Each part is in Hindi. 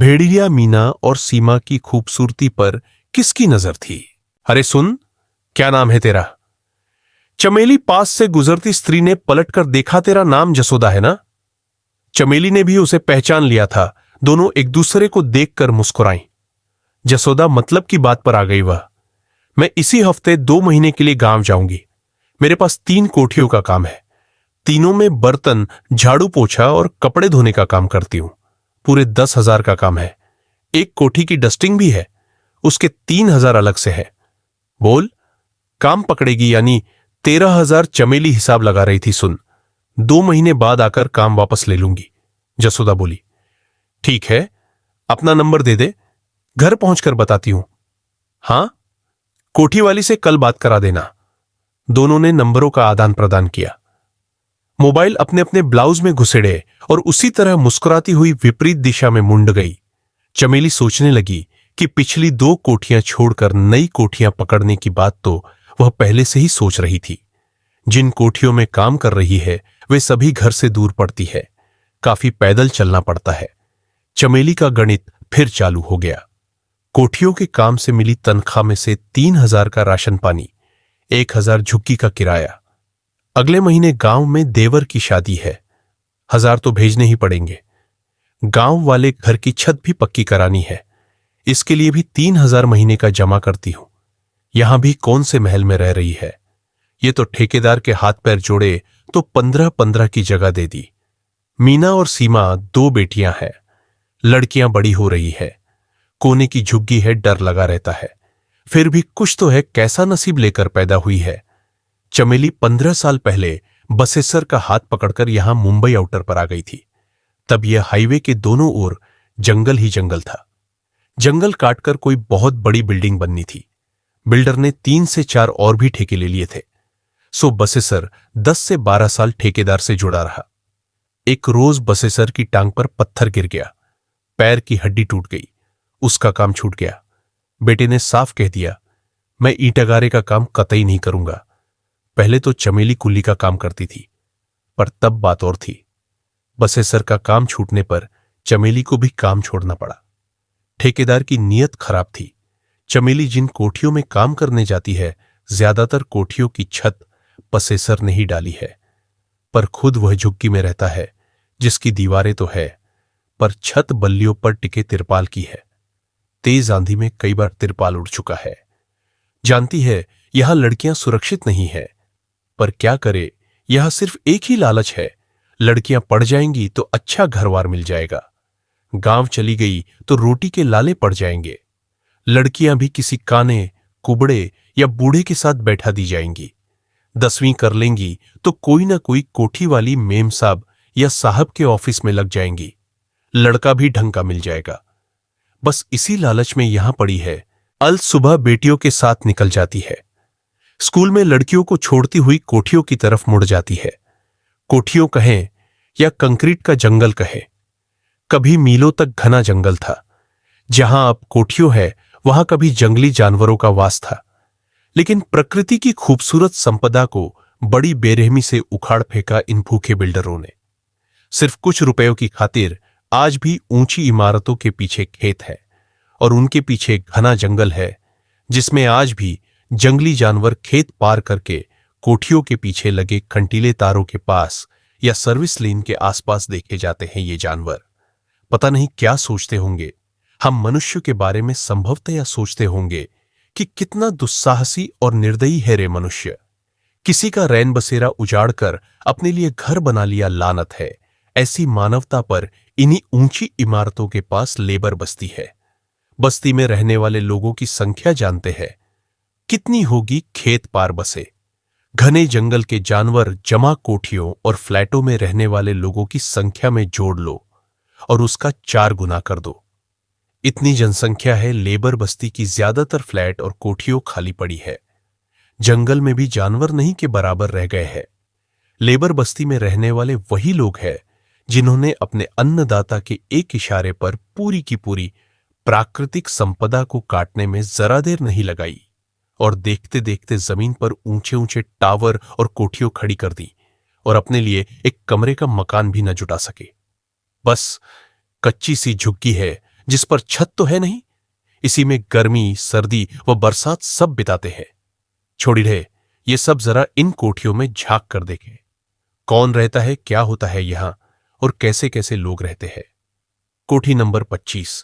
भेड़िया मीना और सीमा की खूबसूरती पर किसकी नजर थी? अरे सुन, क्या नाम है तेरा? चमेली पास से गुजरती स्त्री ने पलटकर देखा, तेरा नाम जसोदा है ना? चमेली ने भी उसे पहचान लिया था। दोनों एक दूसरे को देखकर मुस्कुराईं। जसोदा मतलब की बात पर आ गई वह। मैं इसी हफ्ते 2 महीने के लिए गांव जाऊंगी। मेरे पास 3 कोठियों का काम है। तीनों में बर्तन, झाड़ू पोछा और कपड़े धोने का काम करती हूं। पूरे 10,000 का काम है। एक कोठी की डस्टिंग भी है, उसके 3,000 अलग से है। बोल, काम पकड़ेगी यानी 13,000? चमेली हिसाब लगा रही थी। सुन, 2 महीने बाद आकर काम वापस ले लूंगी। जसोदा बोली। ठीक है, अपना नंबर दे दे, घर पहुंचकर बताती हूं। हां, कोठी वाली से कल बात करा देना। दोनों ने नंबरों का आदान प्रदान किया। मोबाइल अपने अपने ब्लाउज में घुसेड़े और उसी तरह मुस्कुराती हुई विपरीत दिशा में मुंड गई। चमेली सोचने लगी कि पिछली 2 कोठियां छोड़कर नई कोठियां पकड़ने की बात तो वह पहले से ही सोच रही थी। जिन कोठियों में काम कर रही है वे सभी घर से दूर पड़ती है, काफी पैदल चलना पड़ता है। चमेली का गणित फिर चालू हो गया। कोठियों के काम से मिली तनख्वाह में से 3,000 का राशन पानी, 1,000 झुग्गी का किराया। अगले महीने गांव में देवर की शादी है, 1,000 तो भेजने ही पड़ेंगे। गांव वाले घर की छत भी पक्की करानी है, इसके लिए भी 3,000 महीने का जमा करती हूं। यहां भी कौन से महल में रह रही है। ये तो ठेकेदार के हाथ पैर जोड़े तो 15-15 की जगह दे दी। मीना और सीमा 2 बेटियां हैं। लड़कियां बड़ी हो रही है। कोने की झुग्गी है, डर लगा रहता है। फिर भी कुछ तो है, कैसा नसीब लेकर पैदा हुई है। चमेली 15 साल पहले बसेसर का हाथ पकड़कर यहां मुंबई आउटर पर आ गई थी। तब यह हाईवे के दोनों ओर जंगल ही जंगल था। जंगल काटकर कोई बहुत बड़ी बिल्डिंग बननी थी। बिल्डर ने 3 से 4 और भी ठेके ले लिए थे। सो बसेसर 10 से 12 साल ठेकेदार से जुड़ा रहा। एक रोज बसेसर की टांग पर पत्थर गिर गया, पैर की हड्डी टूट गई, उसका काम छूट गया। बेटे ने साफ कह दिया, मैं ईंटगारे का काम कतई नहीं करूंगा। पहले तो चमेली कुल्ली का काम करती थी, पर तब बात और थी। बसेसर का काम छूटने पर चमेली को भी काम छोड़ना पड़ा। ठेकेदार की नीयत खराब थी। चमेली जिन कोठियों में काम करने जाती है, ज्यादातर कोठियों की छत बसेसर ने ही डाली है। पर खुद वह झुग्गी में रहता है, जिसकी दीवारें तो है, पर छत बल्लियों पर टिके तिरपाल की है। तेज आंधी में कई बार तिरपाल उड़ चुका है। जानती है यहां लड़कियां सुरक्षित नहीं है, पर क्या करे, यह सिर्फ एक ही लालच है, लड़कियां पढ़ जाएंगी तो अच्छा घरवार मिल जाएगा। गांव चली गई तो रोटी के लाले पड़ जाएंगे। लड़कियां भी किसी काने, कुबड़े या बूढ़े के साथ बैठा दी जाएंगी। 10वीं कर लेंगी तो कोई ना कोई कोठी वाली मेम साहब या साहब के ऑफिस में लग जाएंगी। लड़का भी ढंग का मिल जाएगा। बस इसी लालच में यहां पड़ी है। अल सुबह बेटियों के साथ निकल जाती है। स्कूल में लड़कियों को छोड़ती हुई कोठियों की तरफ मुड़ जाती है। कोठियों कहें या कंक्रीट का जंगल कहे, कभी मीलों तक घना जंगल था। जहां अब कोठियों है वहां कभी जंगली जानवरों का वास था। लेकिन प्रकृति की खूबसूरत संपदा को बड़ी बेरहमी से उखाड़ फेंका इन भूखे बिल्डरों ने। सिर्फ कुछ रुपयों की खातिर आज भी ऊंची इमारतों के पीछे खेत है और उनके पीछे घना जंगल है, जिसमें आज भी जंगली जानवर खेत पार करके कोठियों के पीछे लगे कंटीले तारों के पास या सर्विस लेन के आसपास देखे जाते हैं। ये जानवर पता नहीं क्या सोचते होंगे। हम मनुष्य के बारे में संभवतः सोचते होंगे कि कितना दुस्साहसी और निर्दयी है रे मनुष्य। किसी का रैन बसेरा उजाड़ कर अपने लिए घर बना लिया, लानत है। ऐसी मानवता पर इन्हीं ऊंची इमारतों के पास लेबर बस्ती है। बस्ती में रहने वाले लोगों की संख्या जानते हैं कितनी होगी? खेत पार बसे घने जंगल के जानवर जमा कोठियों और फ्लैटों में रहने वाले लोगों की संख्या में जोड़ लो और उसका 4 गुना कर दो। इतनी जनसंख्या है, लेबर बस्ती की ज्यादातर फ्लैट और कोठियों खाली पड़ी है। जंगल में भी जानवर नहीं के बराबर रह गए हैं। लेबर बस्ती में रहने वाले वही लोग हैं जिन्होंने अपने अन्नदाता के एक इशारे पर पूरी की पूरी प्राकृतिक संपदा को काटने में जरा देर नहीं लगाई और देखते देखते जमीन पर ऊंचे ऊंचे टावर और कोठियों खड़ी कर दी और अपने लिए एक कमरे का मकान भी न जुटा सके। बस कच्ची सी झुग्गी है जिस पर छत तो है नहीं। इसी में गर्मी, सर्दी व बरसात सब बिताते हैं। छोड़ी रहे, ये सब जरा इन कोठियों में झांक कर देखें। कौन रहता है, क्या होता है यहां, और कैसे कैसे लोग रहते हैं। कोठी नंबर 25।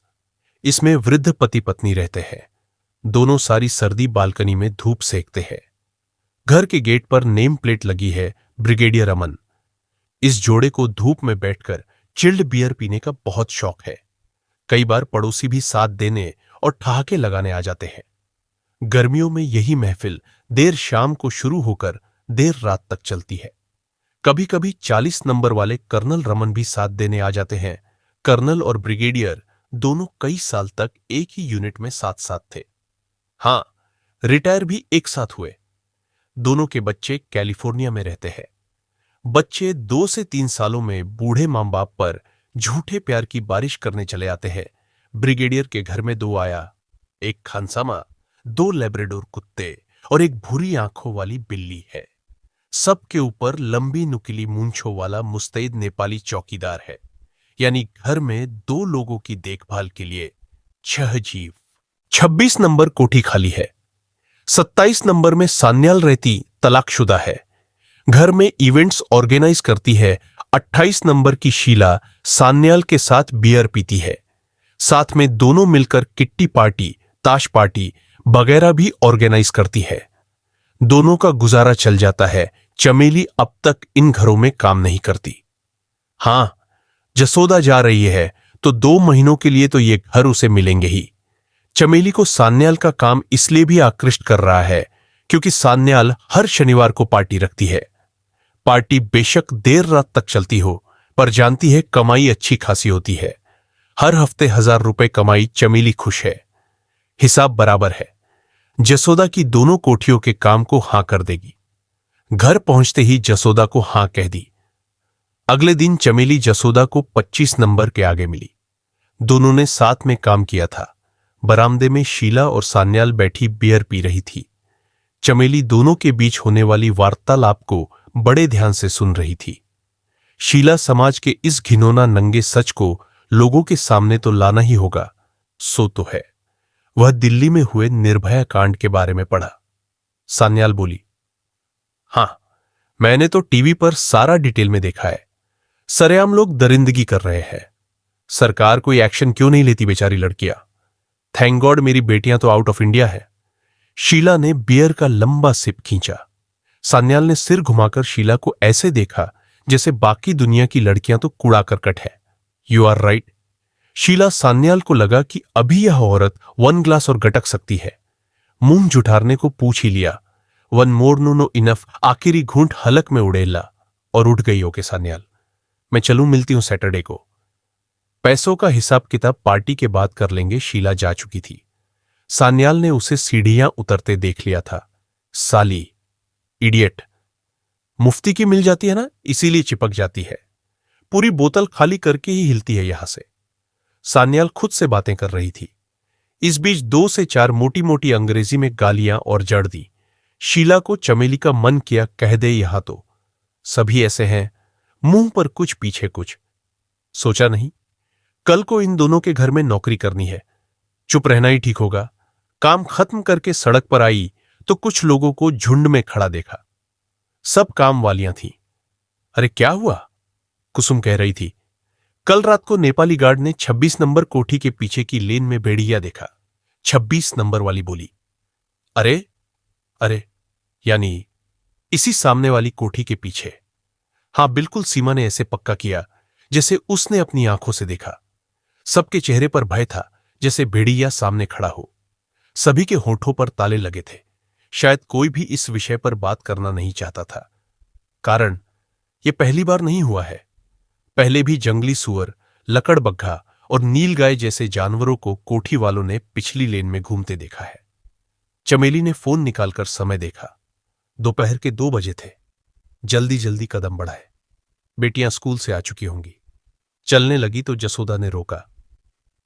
इसमें वृद्ध पति पत्नी रहते हैं। दोनों सारी सर्दी बालकनी में धूप सेकते हैं। घर के गेट पर नेम प्लेट लगी है, ब्रिगेडियर अमन। इस जोड़े को धूप में बैठकर चिल्ड बियर पीने का बहुत शौक है। कई बार पड़ोसी भी साथ देने और ठहाके लगाने आ जाते हैं। गर्मियों में यही महफिल देर शाम को शुरू होकर देर रात तक चलती है। कभी कभी 40 नंबर वाले कर्नल रमन भी साथ देने आ जाते हैं। कर्नल और ब्रिगेडियर दोनों कई साल तक एक ही यूनिट में साथ साथ थे। हां, रिटायर भी एक साथ हुए। दोनों के बच्चे कैलिफोर्निया में रहते हैं। बच्चे 2 से 3 सालों में बूढ़े मां बाप पर झूठे प्यार की बारिश करने चले आते हैं। ब्रिगेडियर के घर में 2 आया, एक खानसामा, 2 लैब्राडोर कुत्ते और एक भूरी आंखों वाली बिल्ली है। सबके ऊपर लंबी नुकीली मूंछों वाला मुस्तैद नेपाली चौकीदार है। यानी घर में 2 लोगों की देखभाल के लिए 6 जीव। 26 नंबर कोठी खाली है। 27 नंबर में सान्याल रहती, तलाकशुदा है। घर में इवेंट्स ऑर्गेनाइज करती है। 28 नंबर की शीला सान्याल के साथ बियर पीती है। साथ में दोनों मिलकर किट्टी पार्टी, ताश पार्टी वगैरह भी ऑर्गेनाइज करती है। दोनों का गुजारा चल जाता है। चमेली अब तक इन घरों में काम नहीं करती। हां, जसोदा जा रही है तो 2 महीनों के लिए तो ये घर उसे मिलेंगे ही। चमेली को सान्याल का काम इसलिए भी आकृष्ट कर रहा है क्योंकि सान्याल हर शनिवार को पार्टी रखती है। पार्टी बेशक देर रात तक चलती हो, पर जानती है कमाई अच्छी खासी होती है। हर हफ्ते 1000 रुपए कमाई चमेली खुश है। हिसाब बराबर है। जसोदा की दोनों कोठियों के काम को हां कर देगी। घर पहुंचते ही जसोदा को हां कह दी। अगले दिन चमेली जसोदा को 25 नंबर के आगे मिली। दोनों ने साथ में काम किया था। बरामदे में शीला और सान्याल बैठी बियर पी रही थी। चमेली दोनों के बीच होने वाली वार्तालाप को बड़े ध्यान से सुन रही थी। शीला समाज के इस घिनौना नंगे सच को लोगों के सामने तो लाना ही होगा, सो तो है। वह दिल्ली में हुए निर्भया कांड के बारे में पढ़ा। सान्याल बोली, हां, मैंने तो टीवी पर सारा डिटेल में देखा है। सरेआम लोग दरिंदगी कर रहे हैं। सरकार कोई एक्शन क्यों नहीं लेती बेचारी लड़कियां। थैंक गॉड मेरी बेटियां तो आउट ऑफ इंडिया है। शीला ने बियर का लंबा सिप खींचा। सान्याल ने सिर घुमाकर शीला को ऐसे देखा जैसे बाकी दुनिया की लड़कियां तो कूड़ा करकट है। You are right. Sheela Sanyal को लगा कि अभी यह औरत 1 ग्लास और गटक सकती है। मुंह जुठारने को पूछ ही लिया। 1 मोर नो इनफ, आखिरी घूंट हलक में उड़ेला और उठ गई। ओके सान्याल, मैं चलूं, मिलती हूं सैटरडे को। पैसों का हिसाब किताब पार्टी के बाद कर लेंगे। शीला जा चुकी थी। सान्याल ने उसे सीढ़ियां उतरते देख लिया था। साली, इडियट। मुफ्ती की मिल जाती है ना, इसीलिए चिपक जाती है। पूरी बोतल खाली करके ही हिलती है यहां से। सान्याल खुद से बातें कर रही थी। इस बीच 2 से 4 मोटी मोटी अंग्रेजी में गालियां और जड़ दी। शीला को चमेली का मन किया कह दे यहां तो सभी ऐसे हैं, मुंह पर कुछ पीछे कुछ। सोचा नहीं, कल को इन दोनों के घर में नौकरी करनी है। चुप रहना ही ठीक होगा। काम खत्म करके सड़क पर आई तो कुछ लोगों को झुंड में खड़ा देखा। सब काम वालियां थीं। अरे क्या हुआ, कुसुम कह रही थी। कल रात को नेपाली गार्ड ने 26 नंबर कोठी के पीछे की लेन में भेड़िया देखा। 26 नंबर वाली बोली। अरे अरे, यानी इसी सामने वाली कोठी के पीछे। हां, बिल्कुल सीमा ने ऐसे पक्का किया जैसे उसने अपनी आंखों से देखा। सबके चेहरे पर भय था, जैसे भेड़िया सामने खड़ा हो। सभी के होठों पर ताले लगे थे। शायद कोई भी इस विषय पर बात करना नहीं चाहता था, कारण यह पहली बार नहीं हुआ है। पहले भी जंगली सुअर, लकड़बग्घा और नीलगाय जैसे जानवरों को कोठी वालों ने पिछली लेन में घूमते देखा है। चमेली ने फोन निकालकर समय देखा। दोपहर के 2 बजे थे। जल्दी जल्दी कदम बढ़ाए। बेटियां स्कूल से आ चुकी होंगी। चलने लगी तो जसोदा ने रोका।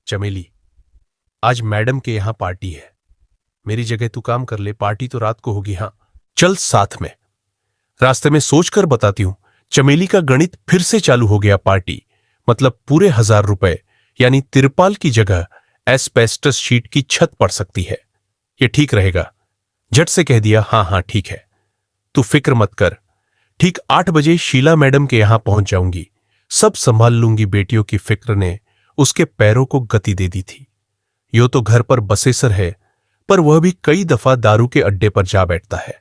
चमेली, आज मैडम के यहां पार्टी है। मेरी जगह तू काम कर ले, पार्टी तो रात को होगी। हां, चल साथ में। रास्ते में सोचकर बताती हूं। चमेली का गणित फिर से चालू हो गया। पार्टी मतलब पूरे 1000 रुपए। यानी तिरपाल की जगह एस्बेस्टस शीट की छत पड़ सकती है। ये ठीक रहेगा। झट से कह दिया, हाँ हाँ ठीक है, तू फिक्र मत कर। ठीक 8 बजे शीला मैडम के यहां पहुंच जाऊंगी, सब संभाल लूंगी। बेटियों की फिक्र ने उसके पैरों को गति दे दी थी। यो तो घर पर बसेसर है, पर वह भी कई दफा दारू के अड्डे पर जा बैठता है।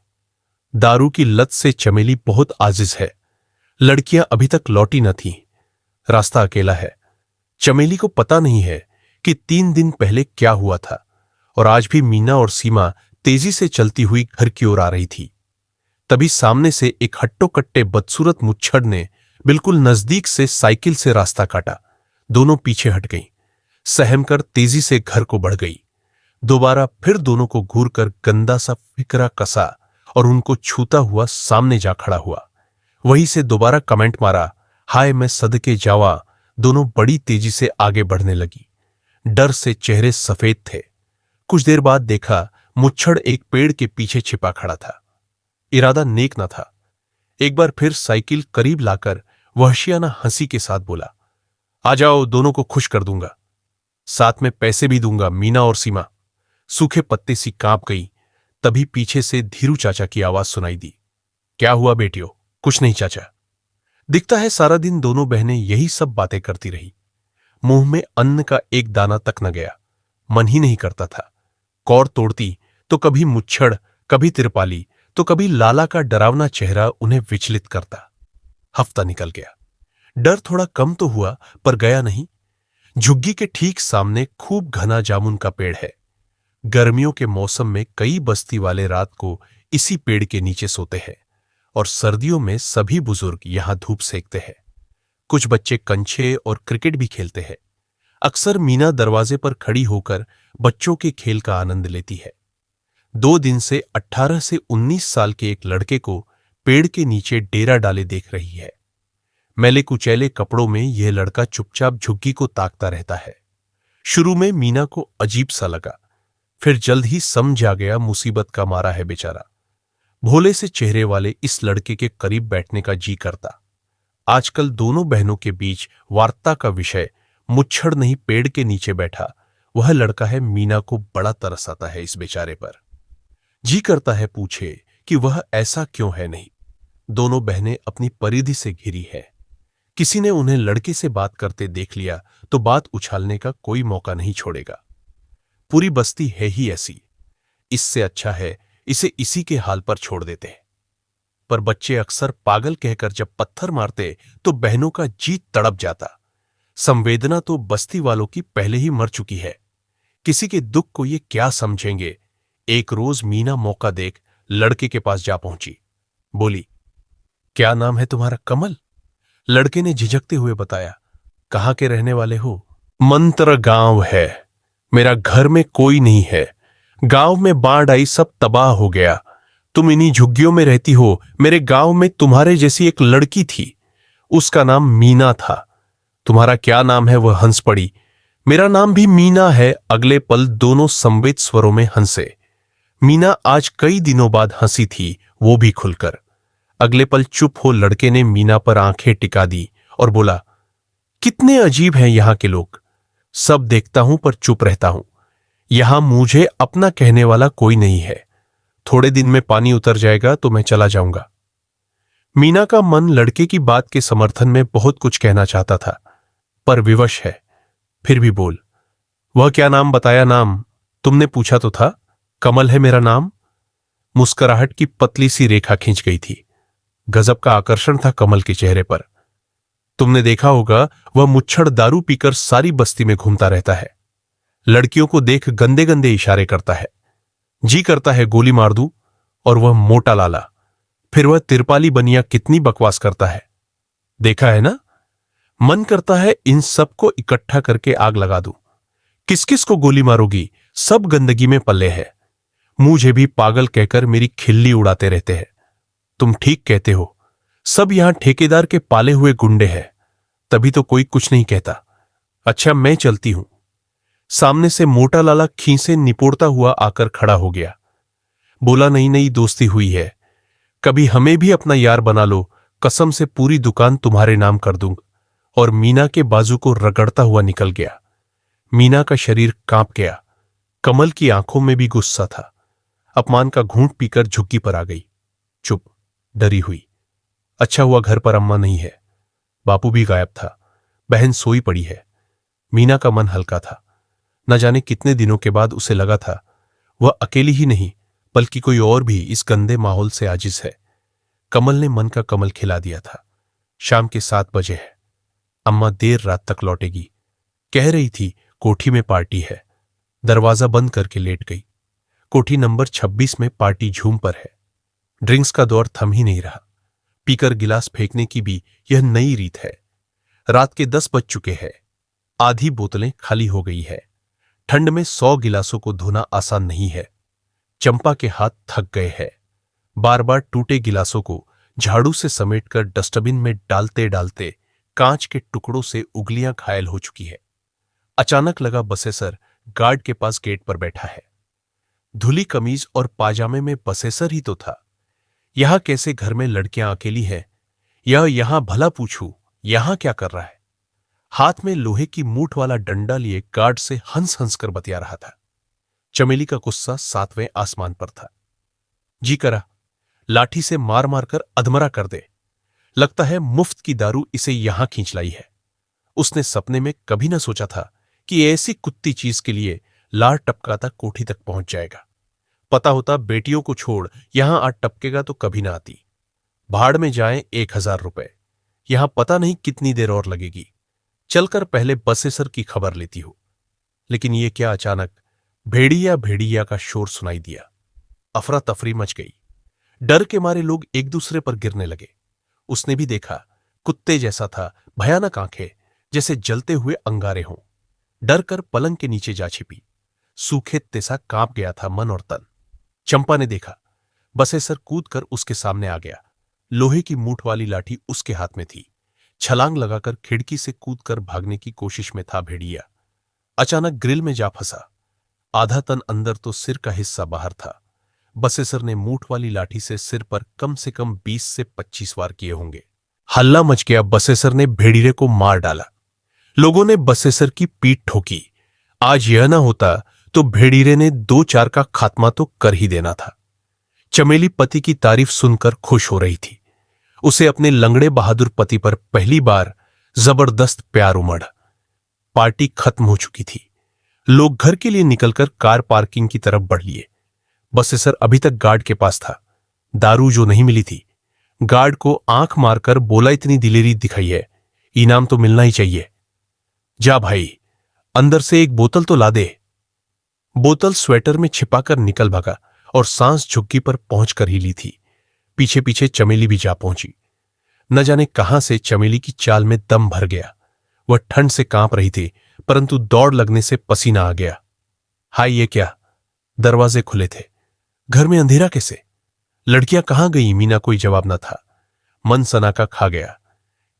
दारू की लत से चमेली बहुत आजिज है। लड़कियां अभी तक लौटी न थीं। रास्ता अकेला है। चमेली को पता नहीं है कि 3 दिन पहले क्या हुआ था, और आज भी मीना और सीमा तेजी से चलती हुई घर की ओर आ रही थी। तभी सामने से एक हट्टो-कट्टे बदसूरत मुच्छड़ ने बिल्कुल नजदीक से साइकिल से रास्ता काटा। दोनों पीछे हट गईं, सहम कर तेजी से घर को बढ़ गई। दोबारा फिर दोनों को घूरकर गंदा सा फिकरा कसा और उनको छूता हुआ सामने जा खड़ा हुआ। वहीं से दोबारा कमेंट मारा, हाय मैं सदके जावा। दोनों बड़ी तेजी से आगे बढ़ने लगी। डर से चेहरे सफेद थे। कुछ देर बाद देखा मुच्छड़ एक पेड़ के पीछे छिपा खड़ा था। इरादा नेक न था। एक बार फिर साइकिल करीब लाकर वहशियाना हंसी के साथ बोला, आ जाओ, दोनों को खुश कर दूंगा, साथ में पैसे भी दूंगा। मीना और सीमा सूखे पत्ते सी कांप गई। तभी पीछे से धीरू चाचा की आवाज सुनाई दी, क्या हुआ बेटियों? कुछ नहीं चाचा। दिखता है सारा दिन दोनों बहनें यही सब बातें करती रही। मुंह में अन्न का एक दाना तक न गया। मन ही नहीं करता था। कौर तोड़ती तो कभी मुच्छड़, कभी तिरपाली, तो कभी लाला का डरावना चेहरा उन्हें विचलित करता। हफ्ता निकल गया। डर थोड़ा कम तो हुआ, पर गया नहीं। झुग्गी के ठीक सामने खूब घना जामुन का पेड़ है। गर्मियों के मौसम में कई बस्ती वाले रात को इसी पेड़ के नीचे सोते हैं, और सर्दियों में सभी बुजुर्ग यहां धूप सेकते हैं। कुछ बच्चे कंचे और क्रिकेट भी खेलते हैं। अक्सर मीना दरवाजे पर खड़ी होकर बच्चों के खेल का आनंद लेती है। 2 दिन से 18 से 19 साल के एक लड़के को पेड़ के नीचे डेरा डाले देख रही है। मैले कुचैले कपड़ों में यह लड़का चुपचाप झुग्गी को ताकता रहता है। शुरू में मीना को अजीब सा लगा, फिर जल्द ही समझ आ गया मुसीबत का मारा है बेचारा। भोले से चेहरे वाले इस लड़के के करीब बैठने का जी करता। आजकल दोनों बहनों के बीच वार्ता का विषय मुच्छड़ नहीं, पेड़ के नीचे बैठा वह लड़का है। मीना को बड़ा तरस आता है इस बेचारे पर। जी करता है पूछे कि वह ऐसा क्यों है। नहीं, दोनों बहनें अपनी परिधि से घिरी है। किसी ने उन्हें लड़के से बात करते देख लिया तो बात उछालने का कोई मौका नहीं छोड़ेगा। पूरी बस्ती है ही ऐसी। इससे अच्छा है इसे इसी के हाल पर छोड़ देते हैं। पर बच्चे अक्सर पागल कहकर जब पत्थर मारते तो बहनों का जी तड़प जाता। संवेदना तो बस्ती वालों की पहले ही मर चुकी है। किसी के दुख को ये क्या समझेंगे। एक रोज मीना मौका देख लड़के के पास जा पहुंची। बोली, क्या नाम है तुम्हारा? कमल। लड़के ने झिझकते हुए बताया, कहाँ के रहने वाले हो? मंत्र गांव है। मेरा घर में कोई नहीं है। गांव में बाढ़ आई, सब तबाह हो गया। तुम इन्हीं झुग्गियों में रहती हो। मेरे गांव में तुम्हारे जैसी एक लड़की थी, उसका नाम मीना था। तुम्हारा क्या नाम है? वह हंस पड़ी। मेरा नाम भी मीना है। अगले पल दोनों संवेद स्वरों में हंसे। मीना आज कई दिनों बाद हंसी थी, वो भी खुलकर। अगले पल चुप हो लड़के ने मीना पर आंखें टिका दी और बोला, कितने अजीब हैं यहां के लोग। सब देखता हूं पर चुप रहता हूं। यहां मुझे अपना कहने वाला कोई नहीं है। थोड़े दिन में पानी उतर जाएगा तो मैं चला जाऊंगा। मीना का मन लड़के की बात के समर्थन में बहुत कुछ कहना चाहता था, पर विवश है। फिर भी बोल, वह क्या नाम बताया? नाम तुमने पूछा तो था। कमल है मेरा नाम। मुस्कुराहट की पतली सी रेखा खींच गई थी। गजब का आकर्षण था कमल के चेहरे पर। तुमने देखा होगा वह मुच्छड़ दारू पीकर सारी बस्ती में घूमता रहता है। लड़कियों को देख गंदे गंदे इशारे करता है। जी करता है गोली मार दूं। और वह मोटा लाला, फिर वह तिरपाली बनिया कितनी बकवास करता है। देखा है ना? मन करता है इन सबको इकट्ठा करके आग लगा दूं। किस किस को गोली मारोगी? सब गंदगी में पल्ले है। मुझे भी पागल कहकर मेरी खिल्ली उड़ाते रहते हैं। तुम ठीक कहते हो, सब यहां ठेकेदार के पाले हुए गुंडे हैं, तभी तो कोई कुछ नहीं कहता। अच्छा मैं चलती हूं। सामने से मोटा लाला खींसे निपोड़ता हुआ आकर खड़ा हो गया। बोला, नई नई दोस्ती हुई है, कभी हमें भी अपना यार बना लो, कसम से पूरी दुकान तुम्हारे नाम कर दूंगा। और मीना के बाजू को रगड़ता हुआ निकल गया। मीना का शरीर कांप गया। कमल की आंखों में भी गुस्सा था। अपमान का घूंट पीकर झुग्गी पर आ गई, चुप, डरी हुई। अच्छा हुआ घर पर अम्मा नहीं है। बापू भी गायब था। बहन सोई पड़ी है। मीना का मन हल्का था। न जाने कितने दिनों के बाद उसे लगा था वह अकेली ही नहीं बल्कि कोई और भी इस गंदे माहौल से आजिज है। कमल ने मन का कमल खिला दिया था। शाम के 7 बजे है। अम्मा देर रात तक लौटेगी। कह रही थी कोठी में पार्टी है। दरवाजा बंद करके लेट गई। कोठी नंबर 26 में पार्टी झूम पर है। ड्रिंक्स का दौर थम ही नहीं रहा। पीकर गिलास फेंकने की भी यह नई रीत है। रात के 10 बज चुके हैं। आधी बोतलें खाली हो गई है। ठंड में 100 गिलासों को धोना आसान नहीं है। चंपा के हाथ थक गए हैं। बार बार टूटे गिलासों को झाड़ू से समेटकर डस्टबिन में डालते डालते कांच के टुकड़ों से उंगलियां घायल हो चुकी है। अचानक लगा बसेसर गार्ड के पास गेट पर बैठा है। धुली कमीज और पाजामे में बसेसर ही तो था। यहां कैसे घर में लड़कियां अकेली है? यहां भला पूछूं यहां क्या कर रहा है? हाथ में लोहे की मूठ वाला डंडा लिए गार्ड से हंस हंस कर बतिया रहा था। चमेली का गुस्सा 7वें आसमान पर था। जी करा लाठी से मार मार कर अधमरा कर दे। लगता है मुफ्त की दारू इसे यहां खींच लाई है। उसने सपने में कभी न सोचा था कि ऐसी कुत्ती चीज के लिए लार टपकाता कोठी तक पहुंच जाएगा। पता होता बेटियों को छोड़ यहां आ टपकेगा तो कभी ना आती। भाड़ में जाए 1000 रुपए। यहां पता नहीं कितनी देर और लगेगी। चलकर पहले बसेसर की खबर लेती हो। लेकिन ये क्या, अचानक भेड़िया भेड़िया का शोर सुनाई दिया। अफरा तफरी मच गई। डर के मारे लोग एक दूसरे पर गिरने लगे। उसने भी देखा, कुत्ते जैसा था, भयानक आंखें जैसे जलते हुए अंगारे हों। डर कर पलंग के नीचे जा छिपी। सूखे तेसा कांप गया था मन और तन। चंपा ने देखा, बसेसर कूदकर उसके सामने आ गया। लोहे की मूठ वाली लाठी उसके हाथ में थी। छलांग लगाकर खिड़की से कूदकर भागने की कोशिश में था भेड़िया। अचानक ग्रिल में जा फंसा। आधा तन अंदर तो सिर का हिस्सा बाहर था। बसेसर ने मूठ वाली लाठी से सिर पर कम से कम 20 से 25 वार किए होंगे। हल्ला मच गया। बसेसर ने भेड़िए को मार डाला। लोगों ने बसेसर की पीठ ठोकी। आज यह ना होता तो भेड़िए ने 2-4 का खात्मा तो कर ही देना था। चमेली पति की तारीफ सुनकर खुश हो रही थी। उसे अपने लंगड़े बहादुर पति पर पहली बार जबरदस्त प्यार उमड़ा। पार्टी खत्म हो चुकी थी। लोग घर के लिए निकलकर कार पार्किंग की तरफ बढ़ लिए। बसेसर अभी तक गार्ड के पास था। दारू जो नहीं मिली थी। गार्ड को आंख मारकर बोला, इतनी दिलेरी दिखाई है, इनाम तो मिलना ही चाहिए। जा भाई, अंदर से एक बोतल तो ला दे। बोतल स्वेटर में छिपाकर निकल भागा और सांस झुग्गी पर पहुंचकर ही ली थी। पीछे पीछे चमेली भी जा पहुंची। न जाने कहां से चमेली की चाल में दम भर गया। वह ठंड से कांप रही थी, परंतु दौड़ लगने से पसीना आ गया। हाय, ये क्या? दरवाजे खुले थे। घर में अंधेरा कैसे? लड़कियां कहां गई? मीना कोई जवाब न था। मन सनाका खा गया।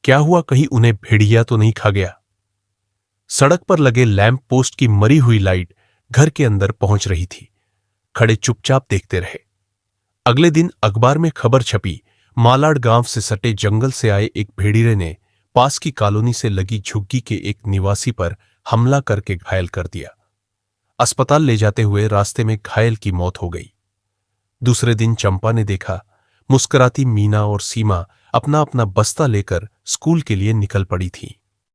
क्या हुआ, कहीं उन्हें भेड़िया तो नहीं खा गया? सड़क पर लगे लैंप पोस्ट की मरी हुई लाइट घर के अंदर पहुंच रही थी। खड़े चुपचाप देखते रहे। अगले दिन अखबार में खबर छपी, मालाड गांव से सटे जंगल से आए एक भेड़िए ने पास की कॉलोनी से लगी झुग्गी के एक निवासी पर हमला करके घायल कर दिया। अस्पताल ले जाते हुए रास्ते में घायल की मौत हो गई। दूसरे दिन चंपा ने देखा, मुस्कुराती मीना और सीमा अपना अपना बस्ता लेकर स्कूल के लिए निकल पड़ी थी।